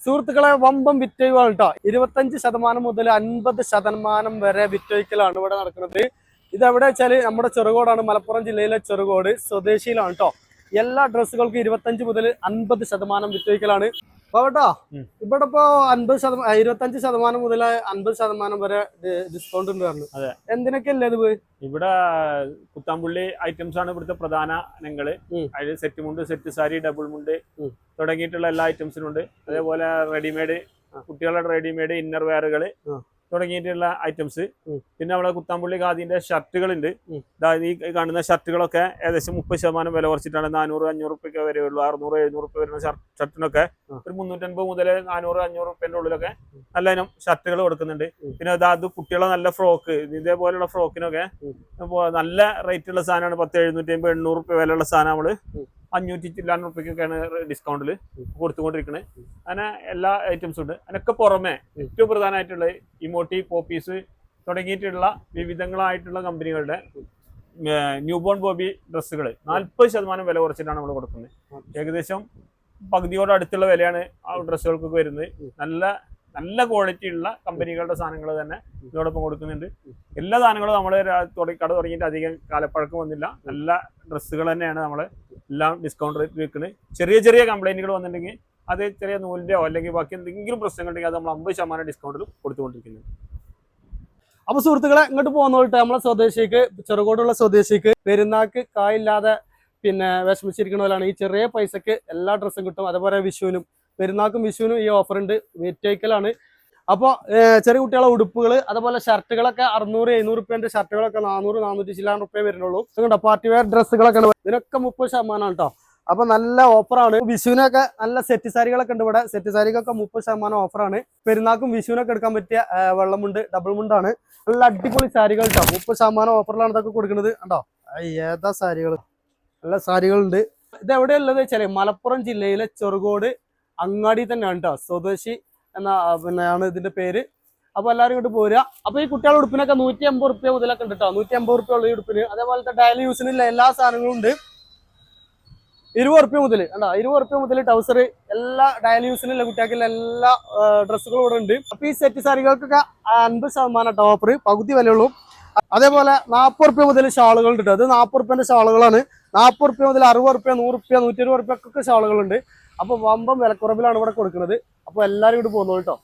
സുഹൃത്തുക്കളെ വമ്പം വിറ്റൊഴിവാണ് കേട്ടോ. 25% മുതൽ 50% വരെ വിറ്റൊഴിക്കലാണ് ഇവിടെ നടക്കുന്നത്. ഇത് എവിടെ വെച്ചാല് നമ്മുടെ ചെറുകോടാണ്, മലപ്പുറം ജില്ലയിലെ ചെറുകോട് സ്വദേശിയിലാണ് കേട്ടോ. എല്ലാ ഡ്രസ്സുകൾക്കും 25 മുതൽ 50% വിറ്റൊഴിക്കലാണ്. കേട്ടോ ഇവിടെ ഇപ്പോ 25% മുതൽ 50% വരെ ഡിസ്കൗണ്ട് ഉണ്ട് പറഞ്ഞു. എന്തിനൊക്കെ അല്ലേ ഇത്? ഇവിടെ കുത്താമ്പുള്ളി ഐറ്റംസ് ആണ് ഇവിടുത്തെ പ്രധാന ഇനങ്ങള്. അതിൽ സെറ്റ് മുണ്ട്, സെറ്റ് സാരി, ഡബിൾ മുണ്ട് തുടങ്ങിയിട്ടുള്ള എല്ലാ ഐറ്റംസിനും ഉണ്ട്. അതേപോലെ റെഡിമെയ്ഡ്, കുട്ടികളുടെ റെഡിമെയ്ഡ് ഇന്നർ വെയറുകള് തുടങ്ങിയിട്ടുള്ള ഐറ്റംസ്. പിന്നെ നമ്മളെ കുത്താമ്പുള്ളി ഖാദിന്റെ ഷർട്ടുകളുണ്ട്. ഈ കാണുന്ന ഷർട്ടുകളൊക്കെ ഏകദേശം 30% വില കുറച്ചിട്ടാണ്. 400-500 റുപ്യ വരെ ഉള്ളൂ. 600-700 റുപ്യ വരുന്ന ഷർട്ടിനൊക്കെ ഒരു 350 മുതൽ 400-500 റുപ്യന്റെ ഉള്ളിലൊക്കെ നല്ല ഇനം ഷർട്ടുകൾ കൊടുക്കുന്നുണ്ട്. പിന്നെ അത് കുട്ടികളെ നല്ല ഫ്രോക്ക്, ഇതേപോലെയുള്ള ഫ്രോക്കിനൊക്കെ നല്ല റേറ്റ് ഉള്ള സാധനമാണ്. 750-800 റുപ്യ വിലയുള്ള സാധനം നമ്മള് 500 ചില്ലാൻ റുപ്യക്കൊക്കെയാണ് ഡിസ്കൗണ്ടിൽ കൊടുത്തുകൊണ്ടിരിക്കുന്നത്. അങ്ങനെ എല്ലാ ഐറ്റംസും ഉണ്ട്. അതിനൊക്കെ പുറമെ ഏറ്റവും പ്രധാനമായിട്ടുള്ള ഇമോട്ടി, പോപ്പീസ് തുടങ്ങിയിട്ടുള്ള വിവിധങ്ങളായിട്ടുള്ള കമ്പനികളുടെ ന്യൂബോൺ ബോബി ഡ്രസ്സുകൾ 40% വില കുറച്ചിട്ടാണ് നമ്മൾ കൊടുക്കുന്നത്. ഏകദേശം പകുതിയോട് അടുത്തുള്ള വിലയാണ് ആ ഡ്രസ്സുകൾക്കൊക്കെ വരുന്നത്. നല്ല ക്വാളിറ്റി ഉള്ള കമ്പനികളുടെ സാധനങ്ങൾ തന്നെ ഇതോടൊപ്പം കൊടുക്കുന്നുണ്ട്. എല്ലാ സാധനങ്ങളും നമ്മൾ കട തുടങ്ങിയിട്ട് അധികം കാലപ്പഴക്കം വന്നില്ല. നല്ല ഡ്രസ്സുകൾ തന്നെയാണ് നമ്മൾ എല്ലാം ഡിസ്കൗണ്ട് റേറ്റ് വിൽക്കുന്നത്. ചെറിയ കംപ്ലൈന്റുകൾ വന്നിട്ടുണ്ടെങ്കിൽ അത് ചെറിയ നൂലിന്റെയോ അല്ലെങ്കിൽ ബാക്കി എന്തെങ്കിലും പ്രശ്നങ്ങളുണ്ടെങ്കിൽ അത് നമ്മൾ 50% ഡിസ്കൗണ്ടിൽ കൊടുത്തുകൊണ്ടിരിക്കുന്നത്. അപ്പൊ സുഹൃത്തുക്കളെ, ഇങ്ങോട്ട് പോകുന്നോട്ട് നമ്മളെ സ്വദേശിക്ക്, ചെറുകോടുള്ള സ്വദേശിക്ക് പെരുന്നാക്ക് കായില്ലാതെ വിഷമിച്ചിരിക്കണവരാണ്. ഈ ചെറിയ പൈസക്ക് എല്ലാ ഡ്രസ്സും കിട്ടും. അതേപോലെ വിഷുവിനും, പെരുന്നാക്കും വിഷുവിനും ഈ ഓഫർ ഉണ്ട്. വിറ്റഴിക്കലാണ്. അപ്പോൾ ചെറിയ കുട്ടികളെ ഉടുപ്പുകൾ, അതുപോലെ ഷർട്ടുകളൊക്കെ 600-700 റുപ്യന്റെ ഷർട്ടുകളൊക്കെ 400-400 ചില്ലാൻ റുപ്യ വരുന്നുള്ളൂ. അതുകൊണ്ട് പാർട്ടി വെയർ ഡ്രസ്സുകളൊക്കെ ഇതിനൊക്കെ 30% കേട്ടോ. അപ്പൊ നല്ല ഓഫറാണ്. വിഷുവിനൊക്കെ നല്ല സെറ്റ് സാരികളൊക്കെ ഉണ്ട് ഇവിടെ. സെറ്റ് സാരിക്കൊക്കെ 30% ഓഫറാണ്. പെരുന്നാക്കും വിഷുവിനൊക്കെ എടുക്കാൻ പറ്റിയ വെള്ളമുണ്ട്, ഡബിൾ മുണ്ടാണ്. നല്ല അടിപൊളി സാരികൾ കേട്ടോ. 30% ഓഫറിലാണ് ഇതൊക്കെ കൊടുക്കുന്നത് കേട്ടോ. ഏതാ സാരികൾ, നല്ല സാരികളുണ്ട്. ഇത് എവിടെയുള്ളത് വെച്ചാല് മലപ്പുറം ജില്ലയിലെ ചെറുകോട് അങ്ങാടി തന്നെയാണ് കേട്ടോ. സ്വദേശി ആണ് ഇതിന്റെ പേര്. അപ്പൊ എല്ലാവരും ഇങ്ങോട്ട് പോരുക. അപ്പൊ ഈ കുട്ടികളുടെ ഉടുപ്പിനൊക്കെ 150 റുപ്യ മുതലൊക്കെ ഉണ്ട് കേട്ടോ. 150 റുപ്യ ഉള്ള ഈ ഉടുപ്പിന്. അതേപോലത്തെ ഡെയിലി യൂസിനുള്ള എല്ലാ സാധനങ്ങളും ഉണ്ട്. 20 റുപ്യ മുതൽ കണ്ടോ, 20 റുപ്യ മുതൽ ടൗസർ, എല്ലാ ഡെയിലി യൂസിനുള്ള കുട്ടികൾക്കുള്ള എല്ലാ ഡ്രസ്സുകളും ഇവിടെ ഉണ്ട്. അപ്പൊ ഈ സെറ്റ് സാരികൾക്കൊക്കെ 50% ഓഫർ, പകുതി വിലയുള്ളൂ. അതേപോലെ 40 റുപ്യ മുതൽ ഷാളുകൾ ഉണ്ട്. അത് 40 റുപ്യന്റെ ഷാളുകളാണ്. 40 റുപ്യ മുതൽ 60 റുപ്യ, 100 റുപ്യ, 120 റുപ്യക്കൊക്കെ ഷാളുകളുണ്ട്. അപ്പൊ വമ്പം വിലക്കുറവിലാണ് ഇവിടെ കൊടുക്കുന്നത്. അപ്പൊ എല്ലാവരും ഇങ്ങോട്ട് പോകുന്നു കേട്ടോ.